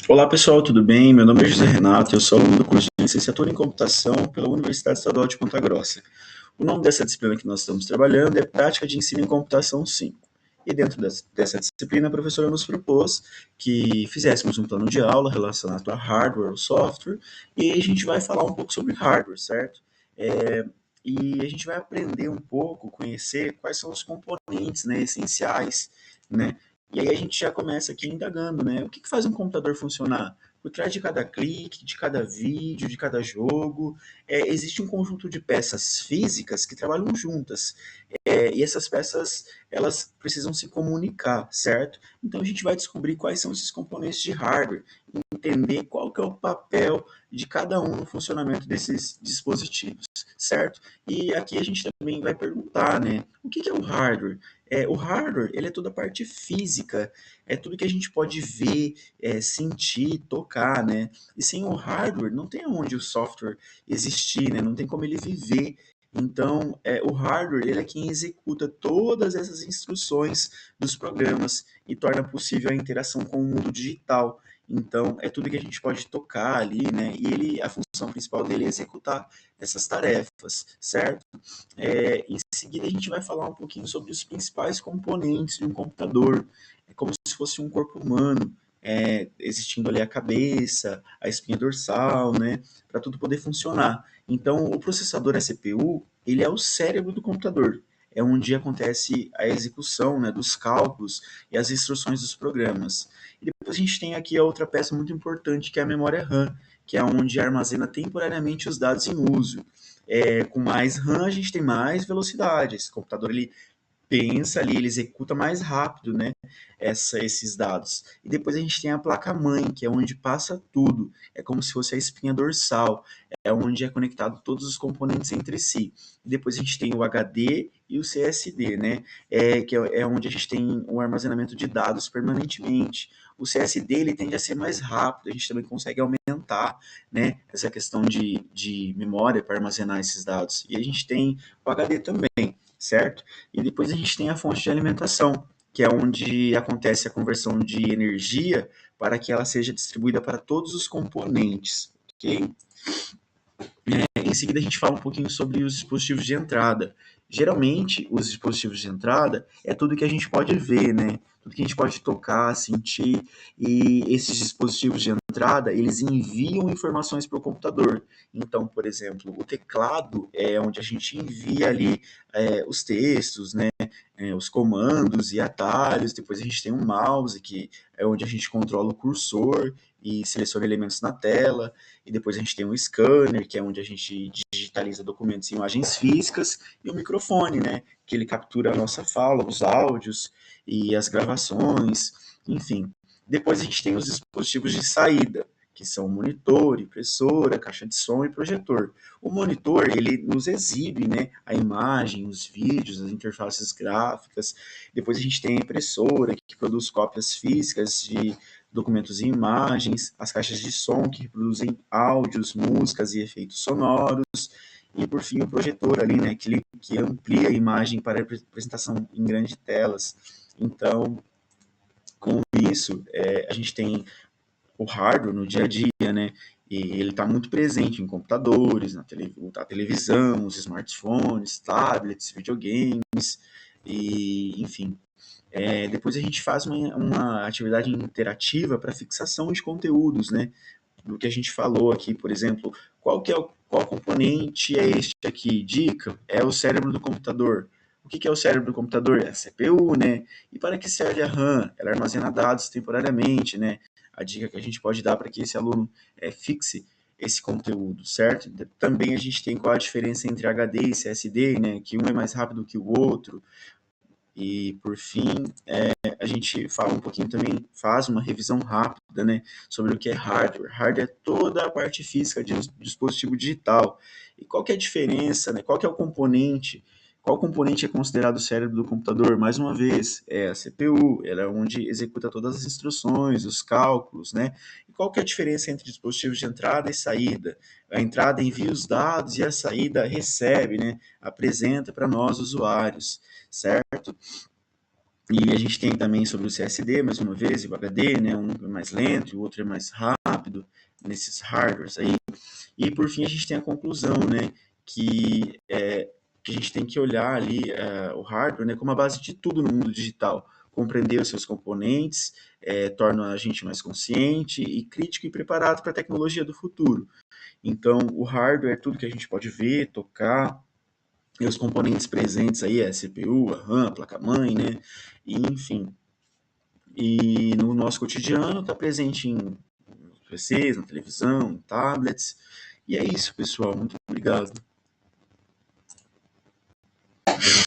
Olá pessoal, tudo bem? Meu nome é José Renato, eu sou aluno do curso de Licenciatura em Computação pela Universidade Estadual de Ponta Grossa. O nome dessa disciplina que nós estamos trabalhando é Prática de Ensino em Computação 5. E dentro dessa disciplina, a professora nos propôs que fizéssemos um plano de aula relacionado a hardware ou software, e aí a gente vai falar um pouco sobre hardware, certo? E a gente vai aprender um pouco, conhecer quais são os componentes, né, essenciais, né? E aí a gente já começa aqui indagando, né? O que faz um computador funcionar? Por trás de cada clique, de cada vídeo, de cada jogo, existe um conjunto de peças físicas que trabalham juntas. E essas peças, elas precisam se comunicar, certo? Então a gente vai descobrir quais são esses componentes de hardware, entender qual que é o papel de cada um no funcionamento desses dispositivos, certo? E aqui a gente também vai perguntar, né? O que é o hardware? O hardware, ele é toda a parte física, é tudo que a gente pode ver, sentir, tocar, né? E sem o hardware, não tem onde o software existir, né? Não tem como ele viver. Então, o hardware, ele é quem executa todas essas instruções dos programas e torna possível a interação com o mundo digital. Então, é tudo que a gente pode tocar ali, né? E a função principal dele é executar essas tarefas, certo? Em seguida, a gente vai falar um pouquinho sobre os principais componentes de um computador. É como se fosse um corpo humano, existindo ali a cabeça, a espinha dorsal, né? Para tudo poder funcionar. Então, o processador, a CPU, ele é o cérebro do computador. É onde acontece a execução, né, dos cálculos e as instruções dos programas. E depois a gente tem aqui a outra peça muito importante, que é a memória RAM, que é onde armazena temporariamente os dados em uso. Com mais RAM a gente tem mais velocidade. Esse computador ele pensa ali, ele executa mais rápido, né, esses dados. E depois a gente tem a placa-mãe, que é onde passa tudo. É como se fosse a espinha dorsal, é onde é conectado todos os componentes entre si. E depois a gente tem o HD e o CSD, né, que é onde a gente tem o armazenamento de dados permanentemente. O CSD ele tende a ser mais rápido, a gente também consegue aumentar, né, essa questão de memória para armazenar esses dados. E a gente tem o HD também, certo? E depois a gente tem a fonte de alimentação, que é onde acontece a conversão de energia para que ela seja distribuída para todos os componentes, ok? Em seguida, a gente fala um pouquinho sobre os dispositivos de entrada. Geralmente, os dispositivos de entrada é tudo que a gente pode ver, né? Tudo que a gente pode tocar, sentir. E esses dispositivos de entrada, eles enviam informações para o computador. Então, por exemplo, o teclado é onde a gente envia ali os textos, né? Os comandos e atalhos. Depois a gente tem um mouse, que é onde a gente controla o cursor e seleciona elementos na tela. E depois a gente tem um scanner, que é onde a gente digitaliza documentos e imagens físicas, e o microfone, né, que ele captura a nossa fala, os áudios e as gravações, enfim. Depois a gente tem os dispositivos de saída, que são monitor, impressora, caixa de som e projetor. O monitor, ele nos exibe, né, a imagem, os vídeos, as interfaces gráficas. Depois a gente tem a impressora, que produz cópias físicas de documentos e imagens, as caixas de som que reproduzem áudios, músicas e efeitos sonoros, e por fim o projetor ali, né, que amplia a imagem para apresentação em grandes telas. Então, com isso, a gente tem o hardware no dia a dia, né, e ele está muito presente em computadores, na televisão, os smartphones, tablets, videogames, e enfim, depois a gente faz uma atividade interativa para fixação de conteúdos, né? Do que a gente falou aqui, por exemplo, qual componente é este aqui? Dica, é o cérebro do computador. O que é o cérebro do computador? É a CPU, né? E para que serve a RAM? Ela armazena dados temporariamente, né? A dica que a gente pode dar para que esse aluno fixe esse conteúdo, certo? Também a gente tem qual a diferença entre HD e CSD, né? Que um é mais rápido que o outro. E, por fim, a gente fala um pouquinho também, faz uma revisão rápida, né, sobre o que é hardware. Hardware é toda a parte física de um dispositivo digital. E qual que é a diferença, né? Qual que é o componente? Qual componente é considerado o cérebro do computador? Mais uma vez, é a CPU, ela é onde executa todas as instruções, os cálculos, né? E qual que é a diferença entre dispositivos de entrada e saída? A entrada envia os dados e a saída recebe, né? Apresenta para nós, usuários, certo? E a gente tem também sobre o CSD, mais uma vez, e o HD, né? Um é mais lento e o outro é mais rápido nesses hardwares aí. E por fim a gente tem a conclusão, né? Que a gente tem que olhar ali o hardware, né, como a base de tudo no mundo digital. Compreender os seus componentes torna a gente mais consciente e crítico e preparado para a tecnologia do futuro. Então, o hardware é tudo que a gente pode ver, tocar, e os componentes presentes aí é a CPU, a RAM, a placa-mãe, né? E, enfim. E no nosso cotidiano está presente em PCs, na televisão, em tablets. E é isso, pessoal. Muito obrigado.